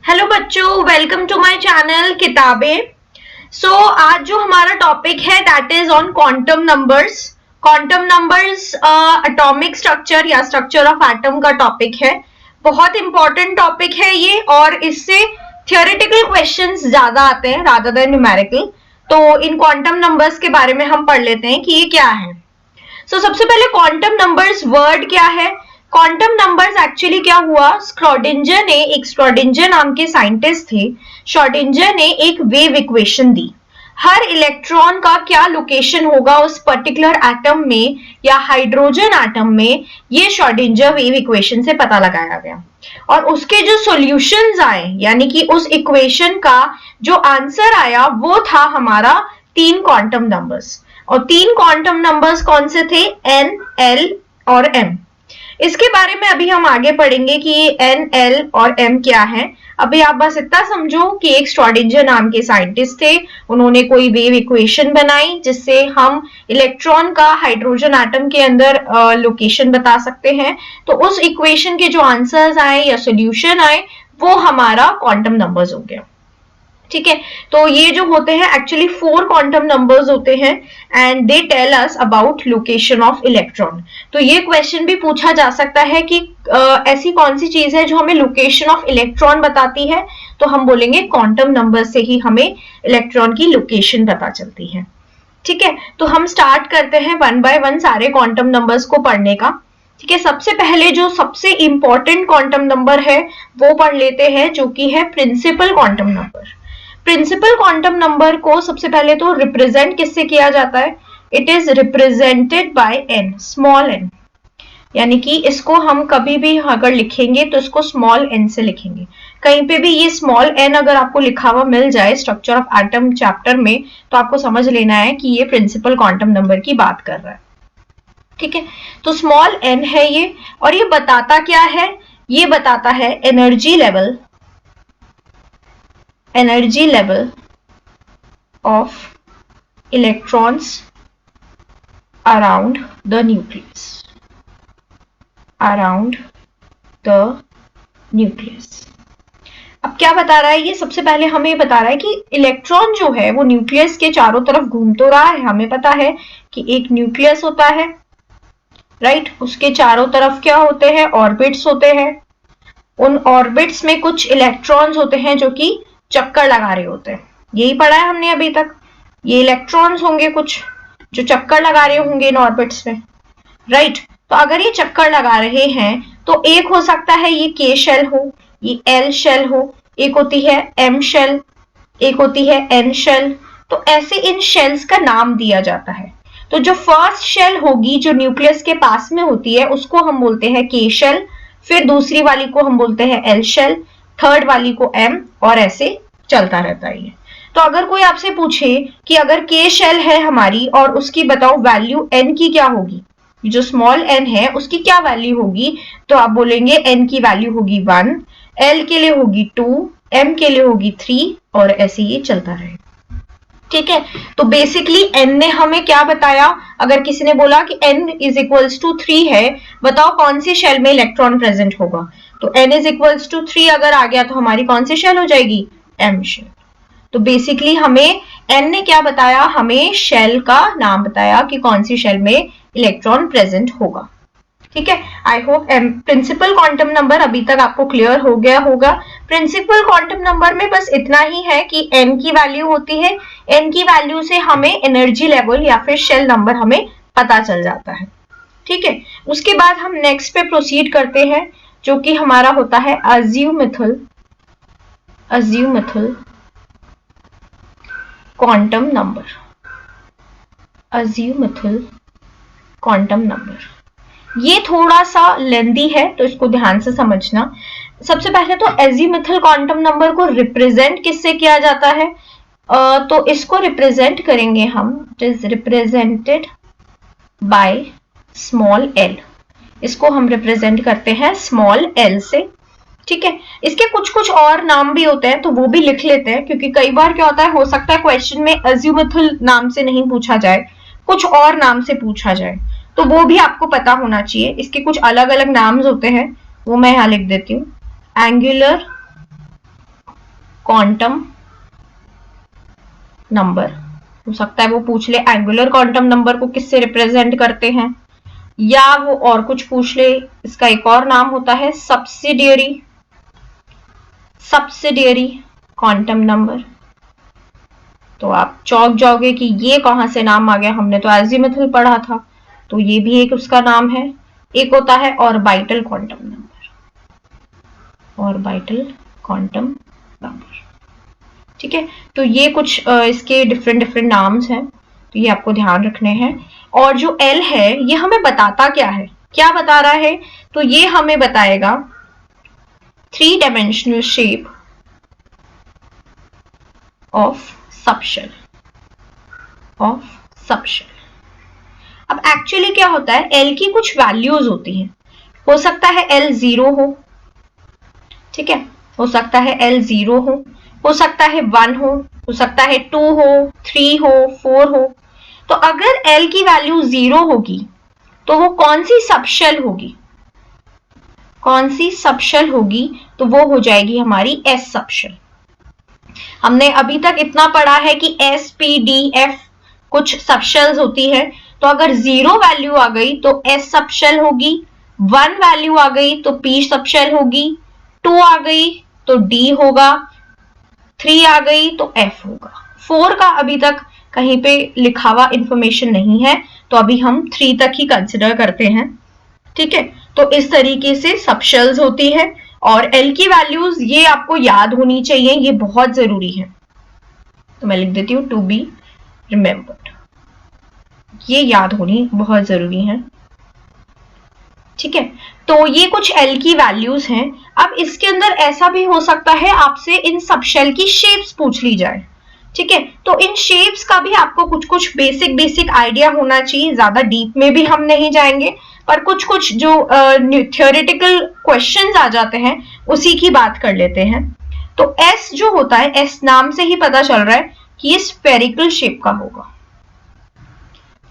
Hello बच्चों, welcome to my channel किताबें। आज जो हमारा टॉपिक है that is on quantum numbers. Quantum numbers atomic structure या स्ट्रक्चर ऑफ एटम का टॉपिक है। बहुत इंपॉर्टेंट टॉपिक है ये और इससे थियोरेटिकल क्वेश्चंस ज्यादा आते हैं रादर देन न्यूमेरिकल। तो इन क्वांटम नंबर्स के बारे में हम पढ़ लेते हैं कि ये क्या है। सबसे पहले क्वांटम नंबर्स वर्ड क्या है। क्वांटम नंबर्स एक्चुअली क्या हुआ, स्क्रॉडिंजर नाम के साइंटिस्ट थे। श्रोडिंजर ने एक वेव इक्वेशन दी। हर इलेक्ट्रॉन का क्या लोकेशन होगा उस पर्टिकुलर एटम में या हाइड्रोजन एटम में, ये श्रोडिंजर वेव इक्वेशन से पता लगाया गया। और उसके जो सॉल्यूशंस आए यानी कि उस इक्वेशन का जो आंसर आया वो था हमारा 3 क्वांटम नंबर्स। और 3 क्वांटम नंबर्स कौन से थे, एन, एल और एम। इसके बारे में अभी हम आगे पढ़ेंगे कि ये एन, एल और एम क्या है। अभी आप बस इतना समझो कि एक श्रोडिंजर नाम के साइंटिस्ट थे, उन्होंने कोई वेव इक्वेशन बनाई जिससे हम इलेक्ट्रॉन का हाइड्रोजन एटम के अंदर लोकेशन बता सकते हैं। तो उस इक्वेशन के जो आंसर्स आए या सोल्यूशन आए वो हमारा क्वांटम नंबर्स हो गया। ठीक है, तो ये जो होते हैं एक्चुअली 4 क्वांटम नंबर्स होते हैं and they tell us about location of electron. तो ये क्वेश्चन भी पूछा जा सकता है कि ऐसी कौन सी चीज है जो हमें लोकेशन ऑफ इलेक्ट्रॉन बताती है। तो हम बोलेंगे क्वांटम नंबर से ही हमें इलेक्ट्रॉन की लोकेशन पता चलती है। ठीक है, तो हम स्टार्ट करते हैं 1 बाय 1 सारे क्वांटम नंबर्स को पढ़ने का। ठीक है, सबसे पहले जो सबसे इंपॉर्टेंट क्वांटम नंबर है वो पढ़ लेते हैं, जो कि है principal quantum number. Principal quantum number को सबसे पहले तो रिप्रेजेंट किससे किया जाता है, it is represented by n, small n. यानी कि इसको हम कभी भी अगर लिखेंगे तो इसको स्मॉल एन से लिखेंगे। कहीं पे भी ये स्मॉल एन अगर आपको लिखा हुआ मिल जाए स्ट्रक्चर ऑफ एटम चैप्टर में तो आपको समझ लेना है कि ये प्रिंसिपल क्वांटम नंबर की बात कर रहा है। ठीक है, तो स्मॉल एन है ये। और ये बताता क्या है, ये बताता है energy level of electrons around the nucleus, अब क्या बता रहा है ये, सबसे पहले हमें बता रहा है कि इलेक्ट्रॉन जो है वो न्यूक्लियस के चारों तरफ घूम तो रहा है। हमें पता है कि एक न्यूक्लियस होता है, राइट, उसके चारों तरफ क्या होते हैं, ऑर्बिट्स होते हैं। उन ऑर्बिट्स में कुछ इलेक्ट्रॉन्स होते हैं जो कि चक्कर लगा रहे होते हैं। यही पढ़ा है हमने अभी तक। ये इलेक्ट्रॉन्स होंगे कुछ जो चक्कर लगा रहे होंगे इन ऑर्बिट्स में, राइट। तो अगर ये चक्कर लगा रहे हैं तो एक हो सकता है ये के शेल हो, ये एल शेल हो, एक होती है एम शेल, एक होती है एन शेल। तो ऐसे इन शेल्स का नाम दिया जाता है। तो जो फर्स्ट शेल होगी जो न्यूक्लियस के पास में होती है उसको हम बोलते हैं के शेल, फिर दूसरी वाली को हम बोलते हैं एल शेल, थर्ड वाली को एम, और ऐसे चलता रहता है ये। तो अगर कोई आपसे पूछे कि अगर के शेल है हमारी और उसकी बताओ वैल्यू एन की क्या होगी, जो स्मॉल एन है उसकी क्या वैल्यू होगी, तो आप बोलेंगे एन की वैल्यू होगी 1, एल के लिए होगी 2, एम के लिए होगी 3 और ऐसे ये चलता रहेगा। ठीक है, तो बेसिकली एन ने हमें क्या बताया, अगर किसी ने बोला कि एन इज इक्वल्स टू 3 है, बताओ कौन सी शेल में इलेक्ट्रॉन प्रेजेंट होगा। तो एन इज इक्वल्स टू 3 अगर आ गया तो हमारी कौन सी शेल हो जाएगी, एम शेल। तो बेसिकली हमें एन ने क्या बताया, हमें शेल का नाम बताया कि कौन सी शेल में इलेक्ट्रॉन प्रेजेंट होगा। ठीक है, I hope principal quantum number अभी तक आपको क्लियर हो गया होगा। प्रिंसिपल क्वांटम नंबर में बस इतना ही है कि एन की वैल्यू होती है, एन की वैल्यू से हमें एनर्जी लेवल या फिर शेल नंबर हमें पता चल जाता है। ठीक है, उसके बाद हम नेक्स्ट पे प्रोसीड करते हैं जो कि हमारा होता है अज़्यूमिथल क्वांटम नंबर। अज़्यूमिथल क्वांटम नंबर ये थोड़ा सा लेंदी है तो इसको ध्यान से समझना। सबसे पहले तो अज़्यूमिथल क्वांटम नंबर को रिप्रेजेंट किससे किया जाता है, तो इसको रिप्रेजेंट करेंगे हम, it is represented by small L. इसको हम रिप्रेजेंट करते हैं स्मॉल एल से। ठीक है, इसके कुछ कुछ और नाम भी होते हैं तो वो भी लिख लेते हैं, क्योंकि कई बार क्या होता है, हो सकता है क्वेश्चन में अज़्यूमिथल नाम से नहीं पूछा जाए, कुछ और नाम से पूछा जाए, तो वो भी आपको पता होना चाहिए। इसके कुछ अलग अलग नाम्स होते हैं, वो मैं यहाँ लिख देती हूँ। Angular quantum number. हो सकता है वो पूछ ले एंगुलर क्वांटम नंबर को किससे रिप्रेजेंट करते हैं, या वो और कुछ पूछ ले। इसका एक और नाम होता है सब्सिडियरी क्वांटम नंबर। तो आप चौंक जाओगे कि ये कहां से नाम आ गया, हमने तो एजीमुथल पढ़ा था। तो ये भी एक उसका नाम है। एक होता है orbital quantum number, orbital quantum number. ठीक है, तो ये कुछ इसके डिफरेंट नाम्स हैं, तो ये आपको ध्यान रखने हैं। और जो एल है ये हमें बताता क्या है, क्या बता रहा है, तो ये हमें बताएगा 3 डायमेंशनल शेप ऑफ सबशेल, अब एक्चुअली क्या होता है, एल की कुछ वैल्यूज होती हैं। हो सकता है एल 0 हो, ठीक है, हो सकता है एल 0 हो सकता है 1 हो सकता है 2 हो, 3 हो, 4 हो। तो अगर एल की वैल्यू 0 होगी तो वो कौन सी सबशेल होगी, तो वो हो जाएगी हमारी एस सबशेल। हमने अभी तक इतना पढ़ा है कि एस, पी, डी, एफ कुछ सबशेल्स होती है। तो अगर 0 वैल्यू आ गई तो एस सबशेल होगी, 1 वैल्यू आ गई तो पी सबशेल होगी, 2 आ गई तो डी होगा, 3 आ गई तो एफ होगा। 4 का अभी तक कहीं पे लिखा हुआ इंफॉर्मेशन नहीं है, तो अभी हम 3 तक ही कंसिडर करते हैं। ठीक है, तो इस तरीके से सबशेल्स होती है। और एल की वैल्यूज ये आपको याद होनी चाहिए, ये बहुत जरूरी है। तो मैं लिख देती हूँ टू बी रिमेम्बर्ड, ये याद होनी बहुत जरूरी है। ठीक है, तो ये कुछ एल की वैल्यूज हैं। अब इसके अंदर ऐसा भी हो सकता है आपसे इन सबशेल की शेप्स पूछ ली जाए। ठीक है, तो इन शेप्स का भी आपको कुछ कुछ बेसिक आइडिया होना चाहिए। ज्यादा डीप में भी हम नहीं जाएंगे, पर कुछ कुछ जो थियोरेटिकल क्वेश्चंस आ जाते हैं उसी की बात कर लेते हैं। तो एस जो होता है, एस नाम से ही पता चल रहा है कि ये स्फेरिकल शेप का होगा,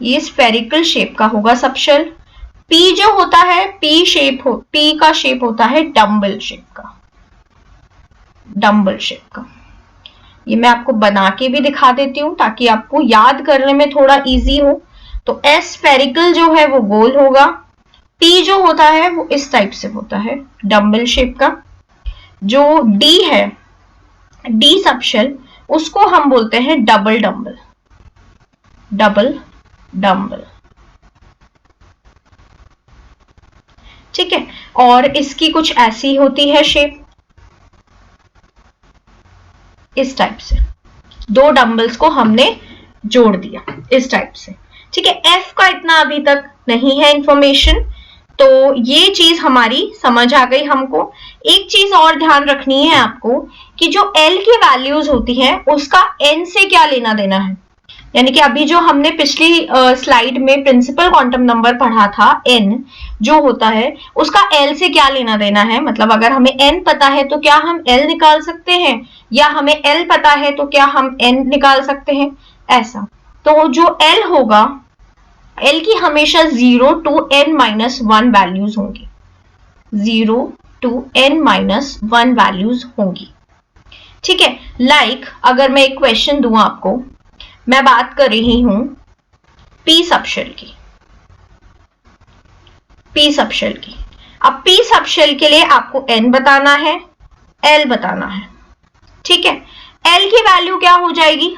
ये स्फेरिकल शेप का होगा सबशेल। पी जो होता है, पी का शेप होता है डम्बल शेप का। ये मैं आपको बना के भी दिखा देती हूँ ताकि आपको याद करने में थोड़ा इजी हो। तो एस स्फेरिकल जो है वो गोल होगा, टी जो होता है वो इस टाइप से होता है डम्बल शेप का। जो डी है, डी सबशेल, उसको हम बोलते हैं डबल डम्बल। ठीक है, और इसकी कुछ ऐसी होती है शेप, इस टाइप से। 2 डंबल्स को हमने जोड़ दिया इस टाइप से। ठीक है, एफ का इतना अभी तक नहीं है इंफॉर्मेशन, तो ये चीज हमारी समझ आ गई हमको। एक चीज और ध्यान रखनी है आपको कि जो एल की वैल्यूज होती है उसका एन से क्या लेना देना है। यानी कि अभी जो हमने पिछली स्लाइड में प्रिंसिपल क्वांटम नंबर पढ़ा था, एन जो होता है उसका एल से क्या लेना देना है। मतलब अगर हमें एन पता है तो क्या हम एल निकाल सकते हैं, या हमें एल पता है तो क्या हम एन निकाल सकते हैं, ऐसा। तो जो एल होगा, एल की हमेशा 0 to n-1 वैल्यूज होंगी, 0 to n-1 वैल्यूज होंगी। ठीक है, लाइक अगर मैं एक क्वेश्चन दूं आपको, मैं बात कर रही हूं पी सबशेल की, अब पी सबशेल के लिए आपको एन बताना है, एल बताना है। ठीक है, एल की वैल्यू क्या हो जाएगी,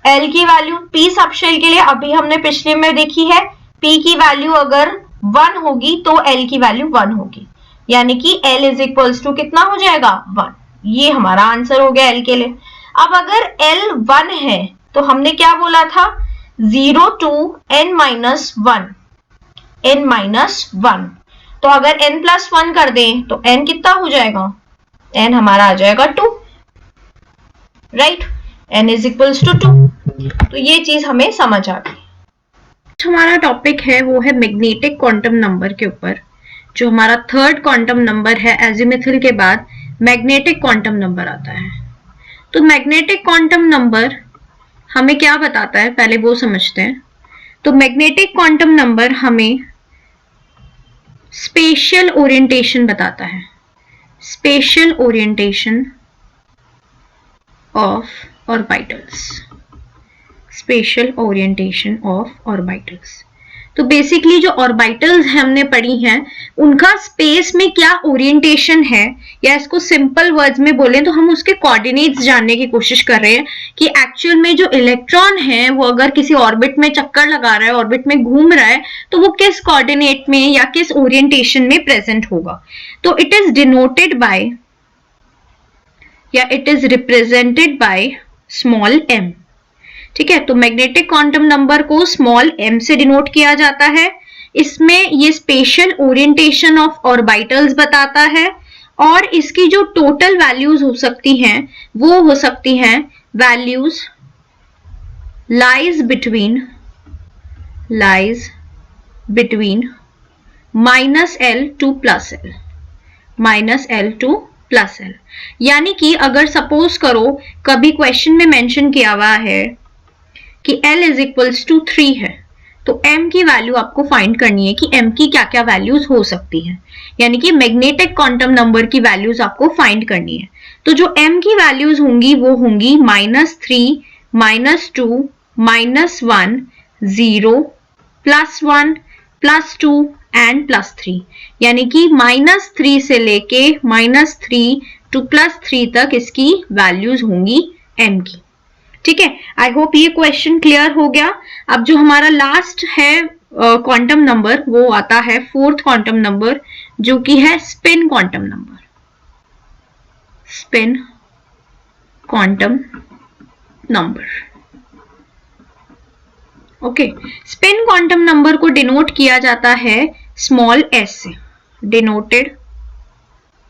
एल की वैल्यू पी सबशेल के लिए अभी हमने पिछले में देखी है, पी की वैल्यू अगर 1 होगी तो एल की वैल्यू 1 होगी, यानी कि एल इज इक्वल्स टू कितना हो जाएगा 1। ये हमारा आंसर हो गया एल के लिए। अब अगर एल 1 है तो हमने क्या बोला था, 0 to n-1, n-1। तो अगर n+1 कर दें तो n कितना हो जाएगा, n हमारा आ जाएगा 2, right, n is equals to 2। तो ये चीज हमें समझ आ गई। हमारा टॉपिक है वो है मैग्नेटिक क्वांटम नंबर के ऊपर। जो हमारा 3rd क्वांटम नंबर है, एजीमुथल के बाद मैग्नेटिक क्वांटम नंबर आता है। तो मैग्नेटिक क्वांटम नंबर हमें क्या बताता है, पहले वो समझते हैं। तो मैग्नेटिक क्वांटम नंबर हमें स्पेशियल ओरिएंटेशन बताता है, spatial orientation of orbitals, special orientation of orbitals. तो बेसिकली जो ऑर्बिटल्स हमने पढ़ी हैं उनका स्पेस में क्या ओरिएंटेशन है, या इसको सिंपल वर्ड्स में बोलें तो हम उसके कोऑर्डिनेट्स जानने की कोशिश कर रहे हैं कि एक्चुअल में जो इलेक्ट्रॉन है वो अगर किसी ऑर्बिट में चक्कर लगा रहा है, ऑर्बिट में घूम रहा है, तो वो किस कोऑर्डिनेट में या किस ओरिएंटेशन में प्रेजेंट होगा। तो इट इज डिनोटेड बाय या it is represented by small m। ठीक है, तो मैग्नेटिक क्वांटम नंबर को स्मॉल m से डिनोट किया जाता है। इसमें ये स्पेशल ओरिएंटेशन ऑफ ऑर्बिटल्स बताता है, और इसकी जो टोटल वैल्यूज हो सकती हैं वो हो सकती हैं values lies between -L to +L, -L to +L। यानी कि अगर सपोज करो कभी क्वेश्चन में मेंशन किया हुआ है कि L = 3 है, तो M की वैल्यू आपको फाइंड करनी है कि M की क्या क्या वैल्यूज हो सकती हैं, यानी कि मैग्नेटिक क्वांटम नंबर की वैल्यूज आपको फाइंड करनी है। तो जो M की वैल्यूज होंगी वो होंगी -3, -2, -1, 0, +1, +2 एंड +3, यानी कि -3 से लेके -3 to +3 तक इसकी वैल्यूज होंगी M की। ठीक है, आई होप ये क्वेश्चन क्लियर हो गया। अब जो हमारा लास्ट है क्वांटम नंबर वो आता है 4th क्वांटम नंबर, जो कि है spin quantum number. Spin quantum number, okay. Spin quantum number को डिनोट किया जाता है स्मॉल s से, denoted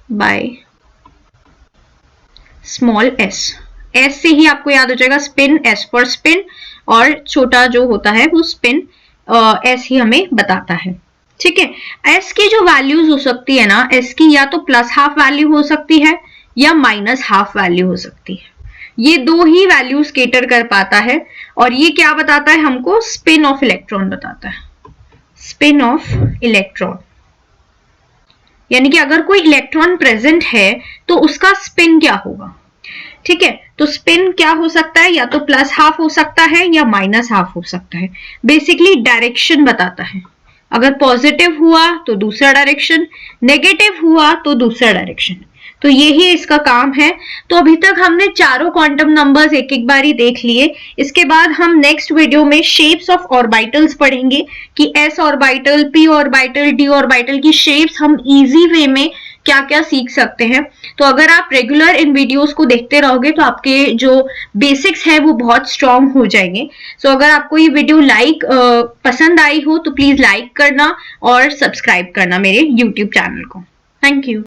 by small s। S से ही आपको याद हो जाएगा स्पिन, S फॉर स्पिन, और छोटा जो होता है वो स्पिन S ही हमें बताता है। ठीक है, S की जो वैल्यूज हो सकती है ना, S की या तो +½ वैल्यू हो सकती है या -½ वैल्यू हो सकती है। ये दो ही वैल्यूज केटर कर पाता है, और ये क्या बताता है हमको, स्पिन ऑफ इलेक्ट्रॉन बताता है। स्पिन ऑफ इलेक्ट्रॉन, यानी कि अगर कोई इलेक्ट्रॉन प्रेजेंट है तो उसका स्पिन क्या होगा। ठीक है, तो स्पिन क्या हो सकता है, या तो +½ हो सकता है या -½ हो सकता है। बेसिकली डायरेक्शन बताता है, अगर पॉजिटिव हुआ तो दूसरा डायरेक्शन, नेगेटिव हुआ तो दूसरा डायरेक्शन। तो यही इसका काम है। तो अभी तक हमने चारों क्वांटम नंबर्स एक एक बारी देख लिए। इसके बाद हम नेक्स्ट वीडियो में शेप्स ऑफ ऑर्बिटल्स पढ़ेंगे कि s orbital, p orbital, d orbital की शेप्स हम इजी वे में क्या क्या सीख सकते हैं। तो अगर आप रेगुलर इन वीडियोस को देखते रहोगे तो आपके जो बेसिक्स है वो बहुत स्ट्रांग हो जाएंगे। सो अगर आपको ये वीडियो पसंद आई हो तो प्लीज लाइक करना और सब्सक्राइब करना मेरे यूट्यूब चैनल को। Thank you.